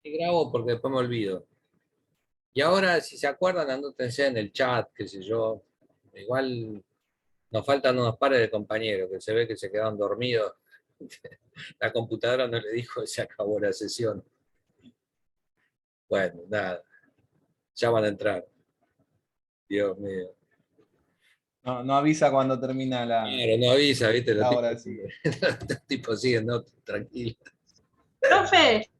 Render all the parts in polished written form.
Y grabo porque después me olvido. Y ahora, si se acuerdan, anótense en el chat, qué sé yo. Igual nos faltan unos pares de compañeros que se ve que se quedaron dormidos. La computadora no le dijo que se acabó la sesión. Bueno, nada, ya van a entrar. Dios mío. No, no avisa cuando termina Claro, no avisa, ¿viste? Los la tipos, hora, sí. los tipos siguen, no, tranquilo. Profe,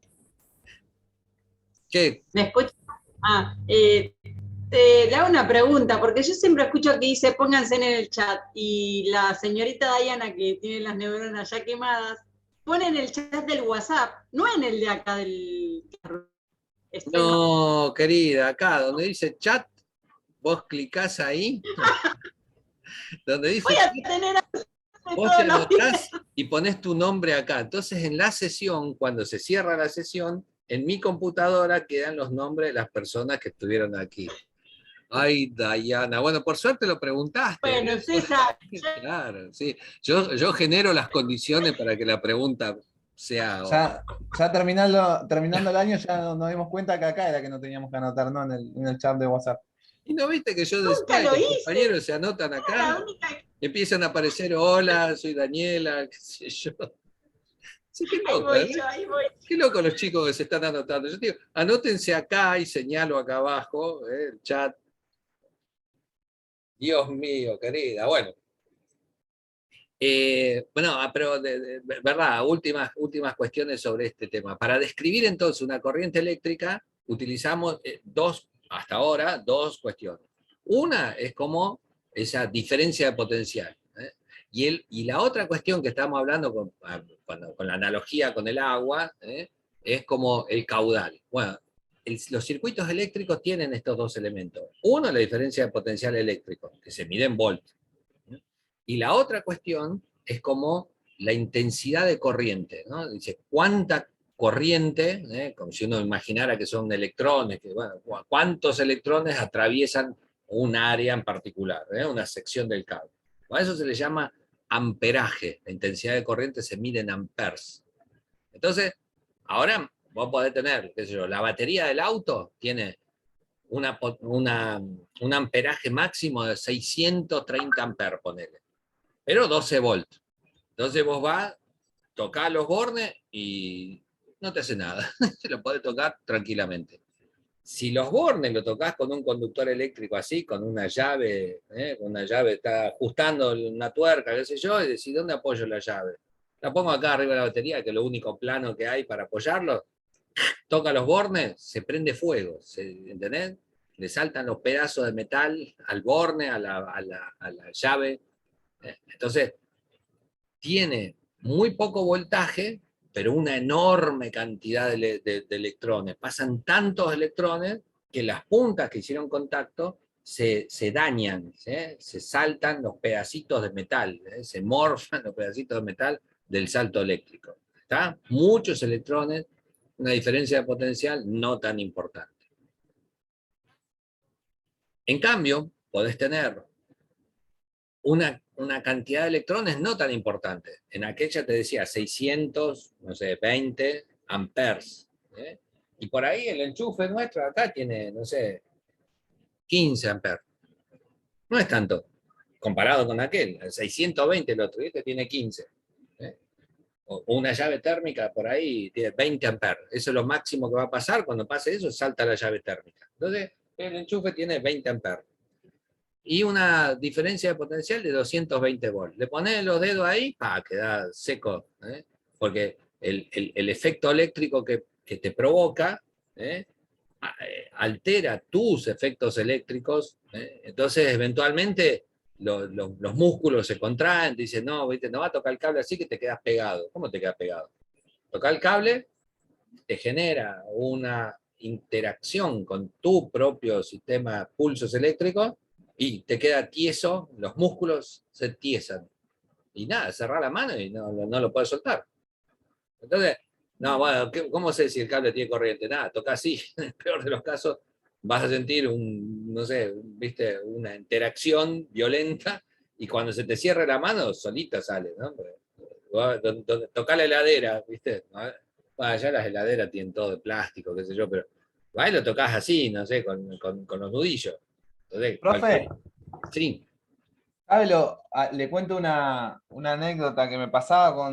¿Qué? ¿me escucha? Ah, le hago una pregunta, porque yo siempre escucho que dice pónganse en el chat y la señorita Diana, que tiene las neuronas ya quemadas, pone en el chat del WhatsApp, no en el de acá del... No. No, querida, acá donde dice chat, vos clicás ahí, donde Voy dice a chat, tener vos te todos los días. anotás y pones tu nombre acá. Entonces, en la sesión, cuando se cierra la sesión, en mi computadora quedan los nombres de las personas que estuvieron aquí. Ay, Dayana. Bueno, por suerte lo preguntaste, Bueno, ¿ves? usted sabe. Claro, sí. Yo genero las condiciones para que la pregunta sea... Ya terminando el año, ya nos dimos cuenta que acá era que no teníamos que anotar, ¿no? En el chat de WhatsApp. Y no viste que yo Nunca decía, lo los hice. compañeros se anotan acá, La única que... empiezan a aparecer, hola, soy Daniela, qué sé yo. Sí, qué Ahí loco, voy ¿eh? yo, ahí voy. Qué loco los chicos que se están anotando. Yo digo, anótense acá y señalo acá abajo, el chat. Dios mío, querida. Bueno, bueno, pero verdad, últimas cuestiones sobre este tema. Para describir entonces una corriente eléctrica, utilizamos hasta ahora, dos cuestiones. Una es como esa diferencia de potencial. Y la otra cuestión que estamos hablando con la analogía con el agua, es como el caudal. Bueno, los circuitos eléctricos tienen estos dos elementos. Uno, la diferencia de potencial eléctrico, que se mide en volts. Y la otra cuestión es como la intensidad de corriente, ¿no? Dice, ¿cuánta corriente, como si uno imaginara que son electrones, que, bueno, cuántos electrones atraviesan un área en particular, una sección del cable? A eso se le llama amperaje. La intensidad de corriente se mide en amperes. Entonces, ahora vos podés tener, qué sé yo, la batería del auto tiene un amperaje máximo de 630 amperes, ponele, pero 12 volts. Entonces vos vas, tocás los bornes y no te hace nada. Se lo podés tocar tranquilamente. Si los bornes lo tocas con un conductor eléctrico así, con una llave está ajustando una tuerca, qué sé yo, y decís, ¿dónde apoyo la llave? La pongo acá arriba de la batería, que es lo único plano que hay para apoyarlo. Toca los bornes, se prende fuego, ¿entendés? Le saltan los pedazos de metal al borne, a la llave. Entonces, tiene muy poco voltaje, pero una enorme cantidad de electrones. Pasan tantos electrones que las puntas que hicieron contacto se dañan, se saltan los pedacitos de metal, se morfan los pedacitos de metal del salto eléctrico. ¿Está? Muchos electrones, una diferencia de potencial no tan importante. En cambio, podés tener una cantidad de electrones no tan importante. En aquella te decía 600, no sé, 20 amperes. Y por ahí el enchufe nuestro acá tiene, no sé, 15 amperes. No es tanto, comparado con aquel. El 620 el otro, este tiene 15. ¿eh? O una llave térmica por ahí tiene 20 amperes. Eso es lo máximo que va a pasar. Cuando pase eso, salta la llave térmica. Entonces, el enchufe tiene 20 amperes. Y una diferencia de potencial de 220 volts. Le pones los dedos ahí, queda seco, porque el efecto eléctrico que te provoca altera tus efectos eléctricos, entonces eventualmente los músculos se contraen, dicen, no, ¿viste? No va a tocar el cable así que te quedas pegado. ¿Cómo te quedas pegado? Tocar el cable te genera una interacción con tu propio sistema de pulsos eléctricos y te queda tieso, los músculos se tiesan. Y nada, cerrar la mano y no lo puedes soltar. Entonces, no, bueno, ¿cómo sé si el cable tiene corriente? Nada, toca así. En el peor de los casos, vas a sentir no sé, viste, una interacción violenta y cuando se te cierre la mano, solita sale, ¿no? Tocar la heladera, ¿viste? Bueno, ya las heladeras tienen todo de plástico, qué sé yo, pero va y lo tocas así, no sé, con los nudillos. Entonces, Profe, sí, le cuento una anécdota que me pasaba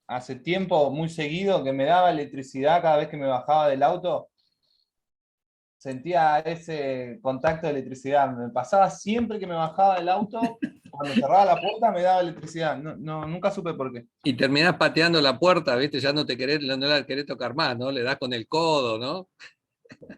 hace tiempo, muy seguido, que me daba electricidad cada vez que me bajaba del auto. Sentía ese contacto de electricidad. Me pasaba siempre que me bajaba del auto, cuando cerraba la puerta me daba electricidad. Nunca supe por qué. y terminás pateando la puerta, ¿viste? Ya no te querés, no la querés tocar más, ¿no? Le das con el codo, ¿no?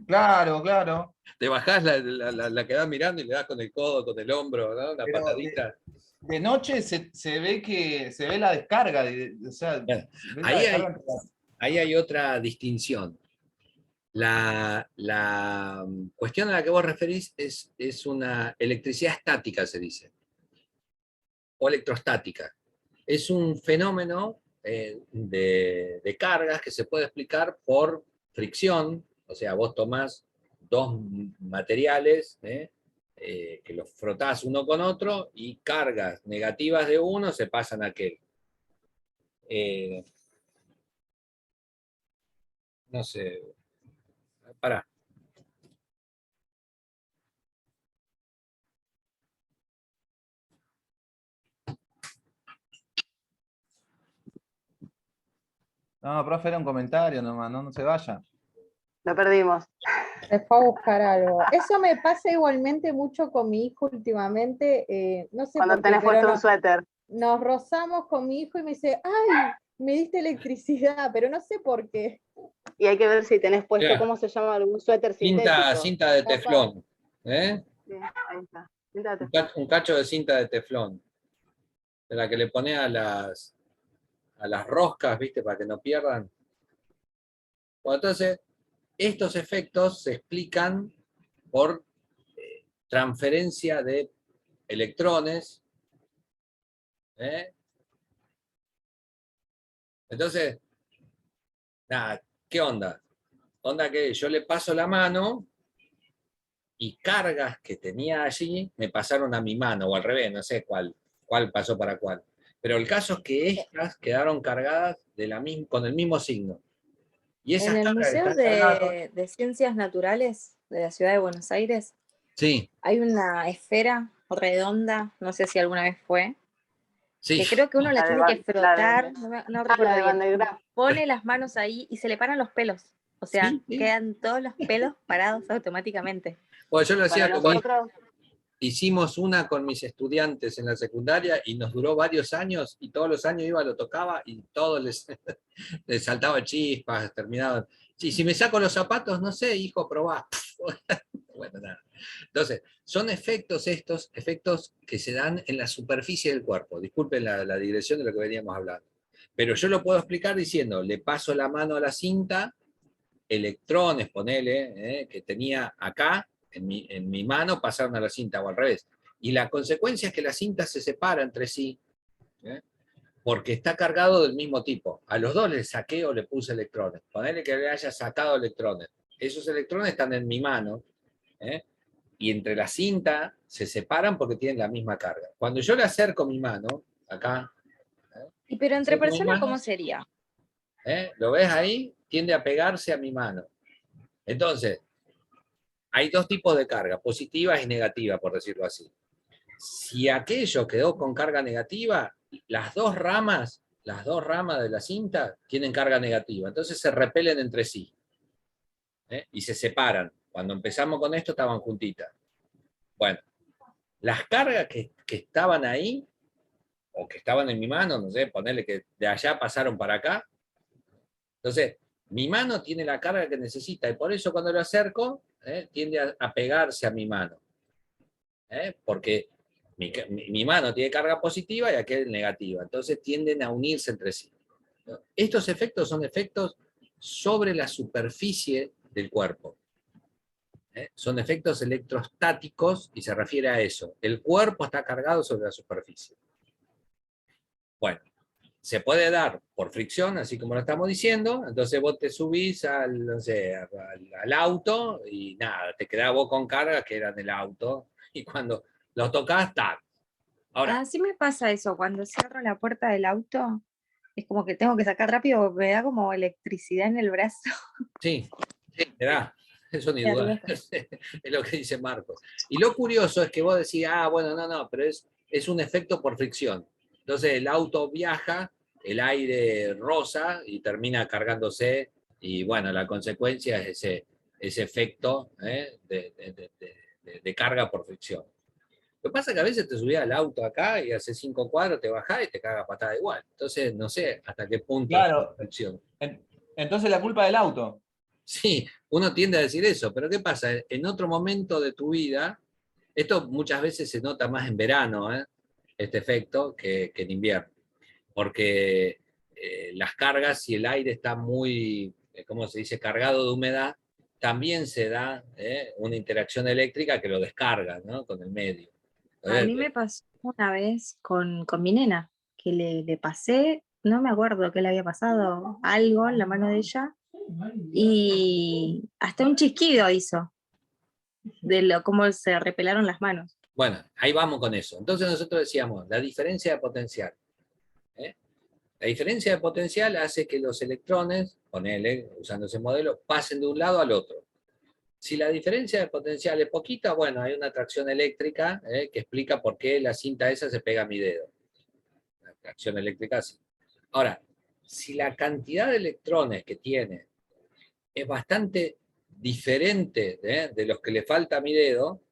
Claro, claro. Te bajás, la quedás mirando y le das con el codo, con el hombro, ¿no? Una Pero patadita. de noche se ve se ve la descarga, o sea, Bueno, se ve la ahí descarga hay, entre las- ahí hay otra distinción. La cuestión a la que vos referís es una electricidad estática, se dice, o electrostática. Es un fenómeno de cargas que se puede explicar por fricción, o sea, vos tomás dos materiales que los frotás uno con otro y cargas negativas de uno se pasan a aquel. Eh, no sé, pará. No, profe, era un comentario nomás, no se vaya. Lo perdimos. Se fue a buscar algo. Eso me pasa igualmente mucho con mi hijo últimamente. No sé Cuando por qué, tenés pero puesto un suéter. nos rozamos con mi hijo y me dice, ¡ay! Me diste electricidad, pero no sé por qué. Y hay que ver si tenés puesto, Mirá, ¿cómo se llama? Algún suéter sintético. cinta de Capaz. teflón. ¿Eh? Sí, ahí está. Siéntate. Un cacho de cinta de teflón, de la que le pone a las roscas, ¿viste? Para que no pierdan. Bueno, entonces, estos efectos se explican por transferencia de electrones. ¿Eh? Entonces, nada, ¿qué onda? Onda que yo le paso la mano y cargas que tenía allí me pasaron a mi mano, o al revés, no sé cuál pasó para cuál. Pero el caso es que estas quedaron cargadas con el mismo signo. Y En esas el cargas Museo están cargadas. de Ciencias Naturales de la Ciudad de Buenos Aires Sí, hay una esfera redonda, no sé si alguna vez fue, sí. que creo que uno la La de tiene que Van- la de- frotar, no la recuerdo de Van bien. der Graaf. Pone las manos ahí y se le paran los pelos. O sea, Sí, sí. quedan todos los pelos parados automáticamente. Bueno, yo lo Para hacía como nosotros, hicimos una con mis estudiantes en la secundaria y nos duró varios años y todos los años iba, lo tocaba y todos les saltaban chispas, terminaban. Sí, si me saco los zapatos, no sé, hijo, probá. Bueno, nada. Entonces, son efectos efectos que se dan en la superficie del cuerpo. Disculpen la digresión de lo que veníamos hablando. Pero yo lo puedo explicar diciendo, le paso la mano a la cinta, electrones, ponele, que tenía acá, en mi mano, pasaron a la cinta o al revés. Y la consecuencia es que la cinta se separa entre sí, ¿eh? Porque está cargado del mismo tipo. A los dos le saqué o le puse electrones. Ponele que le haya sacado electrones. Esos electrones están en mi mano, ¿eh? Y entre la cinta se separan porque tienen la misma carga. Cuando yo le acerco mi mano, acá, Y pero entre acerco mi personas, mano, ¿cómo sería? ¿lo ves ahí? Tiende a pegarse a mi mano. Entonces, hay dos tipos de carga, positiva y negativa, por decirlo así. Si aquello quedó con carga negativa, las dos ramas de la cinta tienen carga negativa, entonces se repelen entre sí, y se separan. Cuando empezamos con esto estaban juntitas. Bueno, las cargas que estaban ahí, o que estaban en mi mano, no sé, ponerle que de allá pasaron para acá, entonces mi mano tiene la carga que necesita, y por eso cuando lo acerco, tiende a pegarse a mi mano. Porque mi mano tiene carga positiva y aquel negativa, entonces tienden a unirse entre sí. Estos efectos son efectos sobre la superficie del cuerpo. Son efectos electrostáticos y se refiere a eso. El cuerpo está cargado sobre la superficie. Bueno, se puede dar por fricción, así como lo estamos diciendo, entonces vos te subís no sé, al auto y nada, te quedás vos con carga que eran del auto, y cuando lo tocás, ¡tac! Ahora, Ah, sí me pasa eso, cuando cierro la puerta del auto, Es como que tengo que sacar rápido, me da como electricidad en el brazo. Sí, mirá, eso ni Me duda. arriesgo. Es lo que dice Marcos. Y lo curioso es que vos decís, bueno, no, pero es un efecto por fricción. Entonces el auto viaja, el aire roza y termina cargándose, y bueno, la consecuencia es ese efecto de carga por fricción. Lo que pasa es que a veces te subías al auto acá y hace 5 cuadros, te bajás y te caga patada igual. Entonces, no sé hasta qué punto es Claro, fricción. entonces la culpa del auto. Sí, uno tiende a decir eso, pero ¿qué pasa? En otro momento de tu vida, esto muchas veces se nota más en verano, este efecto, que en invierno, porque las cargas, si el aire está muy, ¿cómo se dice?, cargado de humedad, también se da una interacción eléctrica que lo descarga, ¿no?, con el medio. A Entonces, mí me pasó una vez con mi nena, que le pasé, no me acuerdo qué le había pasado, algo en la mano de ella, y hasta un chisquido hizo, de lo cómo se repelaron las manos. bueno, ahí vamos con eso. Entonces nosotros decíamos, la diferencia de potencial. La diferencia de potencial hace que los electrones, ponele, usando ese modelo, pasen de un lado al otro. Si la diferencia de potencial es poquita, bueno, hay una atracción eléctrica que explica por qué la cinta esa se pega a mi dedo. La atracción eléctrica sí. Ahora, si la cantidad de electrones que tiene es bastante diferente de los que le falta a mi dedo,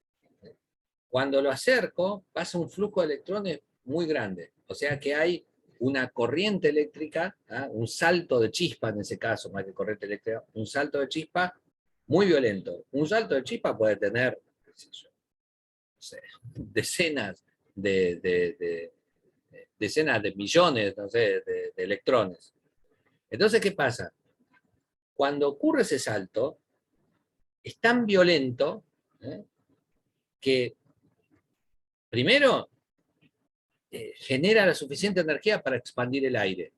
cuando lo acerco pasa un flujo de electrones muy grande. O sea que hay una corriente eléctrica, un salto de chispa en ese caso, más que corriente eléctrica, un salto de chispa muy violento. Un salto de chispa puede tener, qué sé yo, no sé, decenas de millones, no sé, de electrones. Entonces, ¿qué pasa? Cuando ocurre ese salto, es tan violento que, primero, genera la suficiente energía para expandir el aire.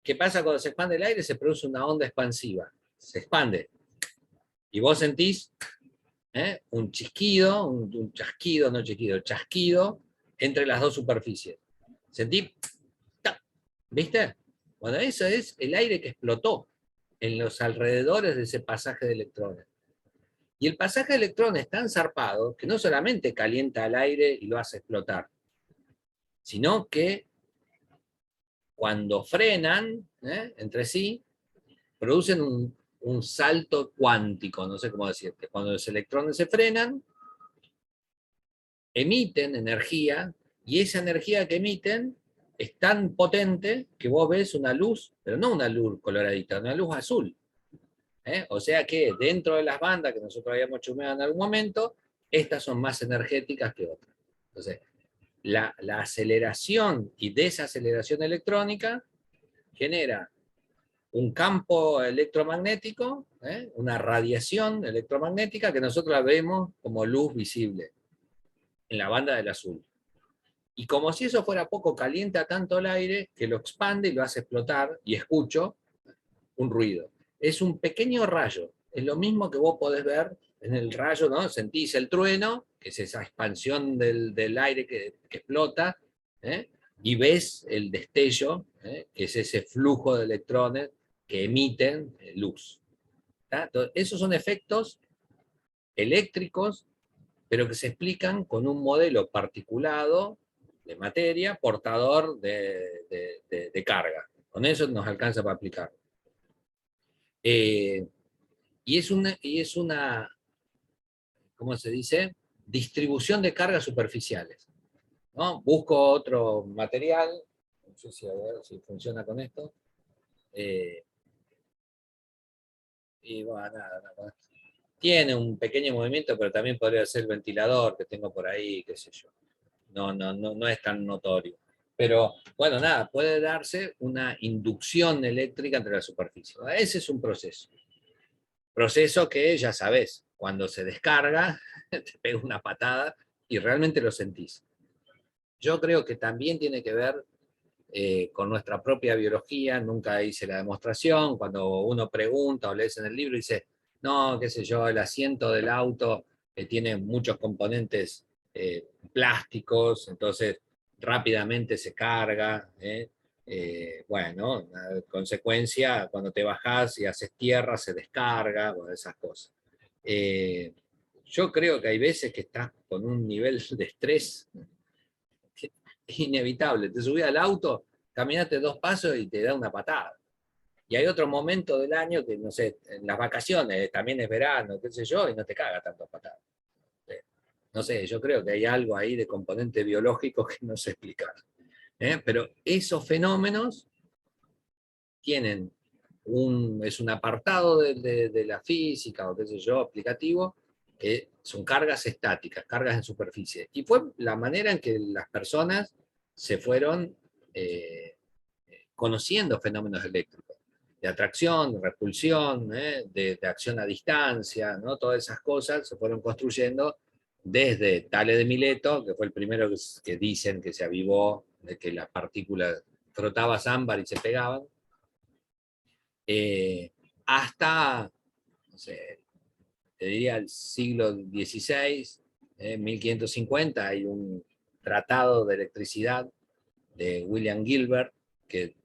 ¿Qué pasa cuando se expande el aire? Se produce una onda expansiva. Se expande. Y vos sentís un chisquido, un chasquido, no chisquido, chasquido entre las dos superficies. Sentí, ¿viste? Bueno, eso es el aire que explotó en los alrededores de ese pasaje de electrones. Y el pasaje de electrones es tan zarpado que no solamente calienta el aire y lo hace explotar, sino que cuando frenan entre sí, producen un salto cuántico, no sé cómo decirte. Cuando los electrones se frenan, emiten energía, y esa energía que emiten es tan potente que vos ves una luz, pero no una luz coloradita, una luz azul. O sea que dentro de las bandas que nosotros habíamos chumeado en algún momento, estas son más energéticas que otras. Entonces, la aceleración y desaceleración electrónica genera un campo electromagnético, una radiación electromagnética que nosotros la vemos como luz visible en la banda del azul. Y como si eso fuera poco, calienta tanto el aire que lo expande y lo hace explotar, y escucho un ruido. Es un pequeño rayo, es lo mismo que vos podés ver en el rayo, ¿no? Sentís el trueno, que es esa expansión del aire que explota, y ves el destello, que es ese flujo de electrones que emiten luz. Entonces, esos son efectos eléctricos, pero que se explican con un modelo particulado de materia portador de carga. Con eso nos alcanza para aplicar. Y es una, ¿cómo se dice? Distribución de cargas superficiales, ¿no? Busco otro material, no sé si, a ver si funciona con esto. Y bueno, nada. Tiene un pequeño movimiento, pero también podría ser el ventilador que tengo por ahí, qué sé yo. No es tan notorio. Pero bueno, nada, puede darse una inducción eléctrica entre las superficies. Ese es un proceso. Proceso que ya sabes, cuando se descarga, te pega una patada y realmente lo sentís. Yo creo que también tiene que ver con nuestra propia biología. Nunca hice la demostración. Cuando uno pregunta o lees en el libro, dice, no, qué sé yo, el asiento del auto tiene muchos componentes plásticos, entonces rápidamente se carga. Bueno, a consecuencia, cuando te bajás y haces tierra, se descarga, bueno, esas cosas. Yo creo que hay veces que estás con un nivel de estrés que es inevitable. Te subís al auto, caminaste 2 pasos y te da una patada. Y hay otro momento del año que, no sé, en las vacaciones, también es verano, qué sé yo, y no te caga tanto patada. No sé, yo creo que hay algo ahí de componente biológico que no sé explicar. Pero esos fenómenos tienen es un apartado de la física o qué sé yo, aplicativo, que son cargas estáticas, cargas en superficie. Y fue la manera en que las personas se fueron conociendo fenómenos eléctricos, de atracción, de repulsión, de acción a distancia, ¿no? Todas esas cosas se fueron construyendo desde Tales de Mileto, que fue el primero que dicen que se avivó, de que las partículas frotabas ámbar y se pegaban, hasta, no sé, te diría el siglo XVI, 1550, hay un tratado de electricidad de William Gilbert que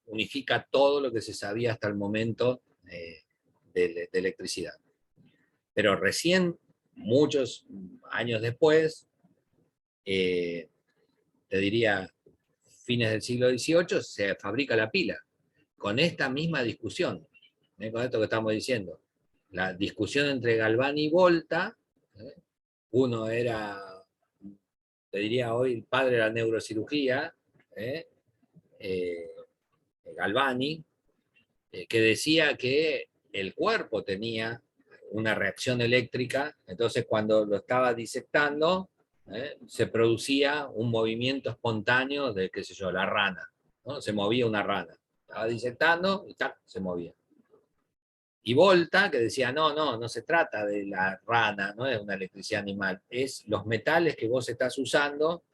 unifica todo lo que se sabía hasta el momento de electricidad. Pero recién, muchos años después, te diría fines del siglo XVIII, se fabrica la pila, con esta misma discusión, con esto que estamos diciendo. La discusión entre Galvani y Volta, uno era, te diría hoy, el padre de la neurocirugía, Galvani, que decía que el cuerpo tenía una reacción eléctrica, entonces cuando lo estaba disectando, se producía un movimiento espontáneo de, qué sé yo, la rana, ¿no? Se movía una rana, estaba disectando y ¡tac! Se movía. Y Volta, que decía, no se trata de la rana, no es una electricidad animal, es los metales que vos estás usando,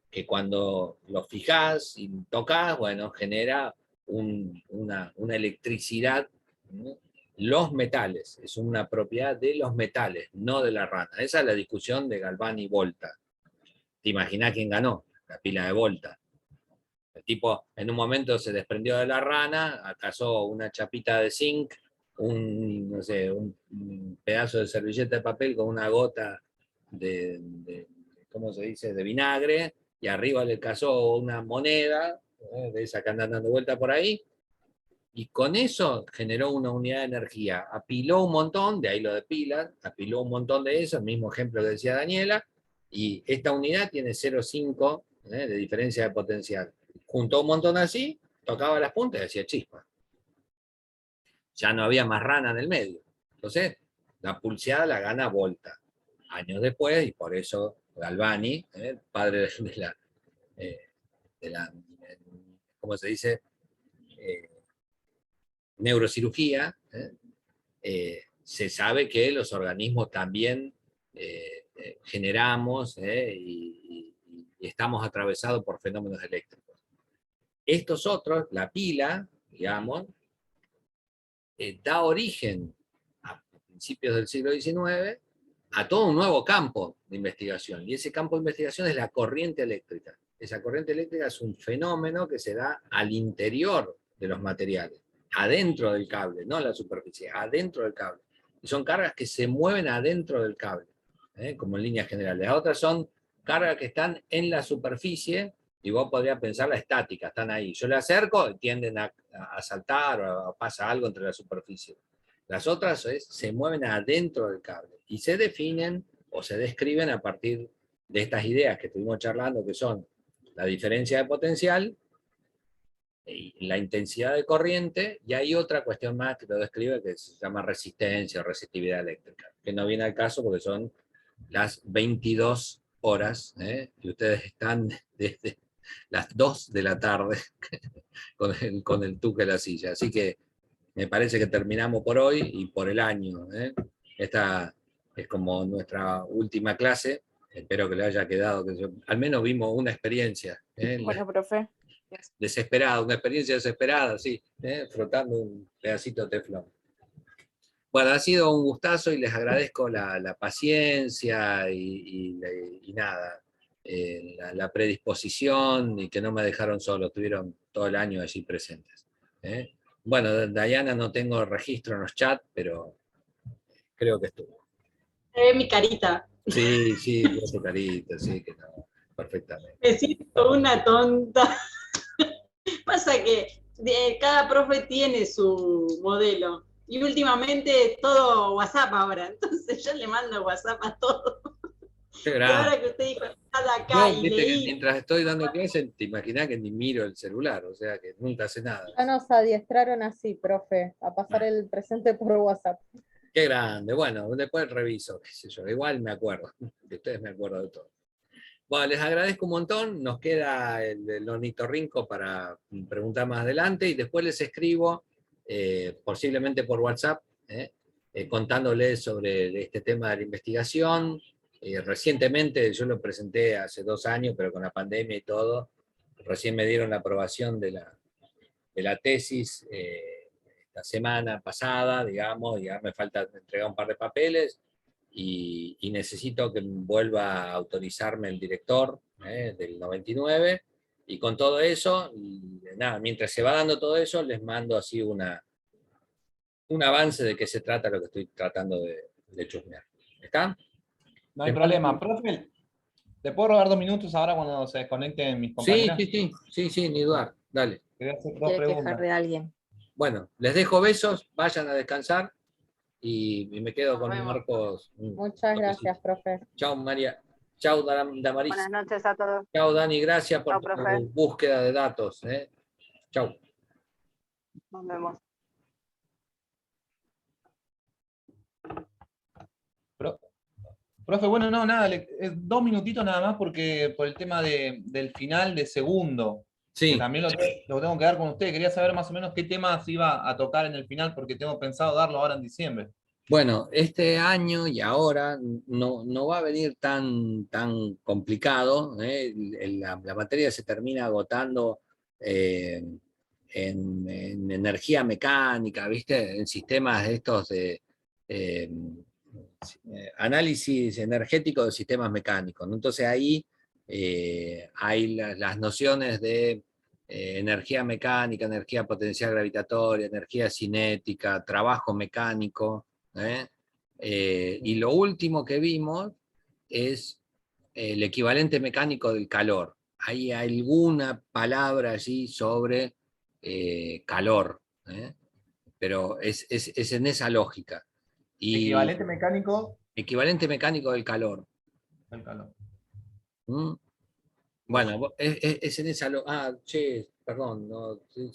que cuando los fijás y tocas, bueno, genera una electricidad, ¿no? Los metales, es una propiedad de los metales, no de la rana. Esa es la discusión de Galvani y Volta. ¿Te imaginás quién ganó? La pila de Volta. El tipo en un momento se desprendió de la rana, acaso una chapita de zinc, no sé, un pedazo de servilleta de papel con una gota ¿cómo se dice?, de vinagre, y arriba le casó una moneda, de esa que andan dando vuelta por ahí, y con eso generó una unidad de energía. Apiló un montón, de ahí lo de pilas, apiló un montón de eso, el mismo ejemplo que decía Daniela, y esta unidad tiene 0,5 de diferencia de potencial. Juntó un montón así, tocaba las puntas y hacía chispa. Ya no había más rana en el medio. Entonces, la pulseada la gana Volta. Años después, y por eso Galvani, padre de la ¿cómo se dice? Neurocirugía, se sabe que los organismos también generamos y estamos atravesados por fenómenos eléctricos. Estos otros, la pila, digamos, da origen a principios del siglo XIX a todo un nuevo campo de investigación, y ese campo de investigación es la corriente eléctrica. Esa corriente eléctrica es un fenómeno que se da al interior de los materiales, adentro del cable, no en la superficie, adentro del cable. Y son cargas que se mueven adentro del cable, como en líneas generales. Las otras son cargas que están en la superficie, y vos podrías pensar la estática, están ahí. Yo le acerco y tienden a saltar o pasa algo entre la superficie. Las otras se mueven adentro del cable y se definen o se describen a partir de estas ideas que estuvimos charlando, que son la diferencia de potencial, la intensidad de corriente, y hay otra cuestión más que lo describe que se llama resistencia o resistividad eléctrica, que no viene al caso porque son las 22 horas, y ustedes están desde las 2 de la tarde con el tuque de la silla. Así que me parece que terminamos por hoy y por el año. Esta es como nuestra última clase. Espero que le haya quedado, al menos vimos una experiencia. Bueno, profe. Desesperada, una experiencia desesperada, sí, frotando un pedacito de teflón. Bueno, ha sido un gustazo y les agradezco la paciencia y nada. la predisposición y que no me dejaron solo, estuvieron todo el año allí presentes. Bueno, de Diana no tengo registro en los chats, pero creo que estuvo. Se ve mi carita. Sí, sí, veo su carita, sí, que no, perfectamente. Me siento una tonta. Pasa que cada profe tiene su modelo. Y últimamente todo WhatsApp ahora. Entonces yo le mando WhatsApp a todos. Qué Y grande. ahora que usted dijo, está acá Yo, y viste que leí. mientras estoy dando clases, te imaginás que ni miro el celular, o sea que nunca hace nada. Ya nos adiestraron así, profe, a pasar el presente por WhatsApp. Qué grande, bueno, después reviso, qué sé yo, igual me acuerdo, de ustedes me acuerdo de todo. Bueno, les agradezco un montón, nos queda el ornitorrinco para preguntar más adelante y después les escribo, posiblemente por WhatsApp, contándoles sobre este tema de la investigación. Recientemente, yo lo presenté hace 2 años, pero con la pandemia y todo, recién me dieron la aprobación de la tesis la semana pasada, digamos, ya me falta entregar un par de papeles y necesito que vuelva a autorizarme el director del 99, y con todo eso, nada, mientras se va dando todo eso, les mando así un avance de qué se trata lo que estoy tratando de chusmear. ¿Está? No hay Les problema. mando- Profe, ¿te puedo robar 2 minutos ahora cuando se desconecten mis Sí, compañeras? sí, ni dudar, dale. Quería hacer 2 Quiere quejar preguntas. de alguien. Bueno, les dejo besos, vayan a descansar y me quedo Nos con vemos. Marcos. Muchas gracias, profe. Chao, María. Chao, Damaris. Buenas noches a todos. Chao, Dani. Gracias por Chao, tu profe. búsqueda de datos. Chao. Nos vemos. Profe, bueno, no, nada, 2 minutitos nada más porque por el tema del final de segundo, que Sí, también lo tengo que dar con usted. Quería saber más o menos qué temas iba a tocar en el final porque tengo pensado darlo ahora en diciembre. bueno, este año y ahora no va a venir tan complicado. La materia se termina agotando en energía mecánica, ¿viste? En sistemas estos de eh, análisis energético de sistemas mecánicos, ¿no? Entonces ahí hay las nociones de energía mecánica, energía potencial gravitatoria, energía cinética, trabajo mecánico. Y lo último que vimos es el equivalente mecánico del calor. Hay alguna palabra allí sobre calor, pero es en esa lógica. Y Equivalente mecánico equivalente mecánico del calor. del calor. ¿Mm? Bueno, es en esa lógica. Ah, che, perdón, no,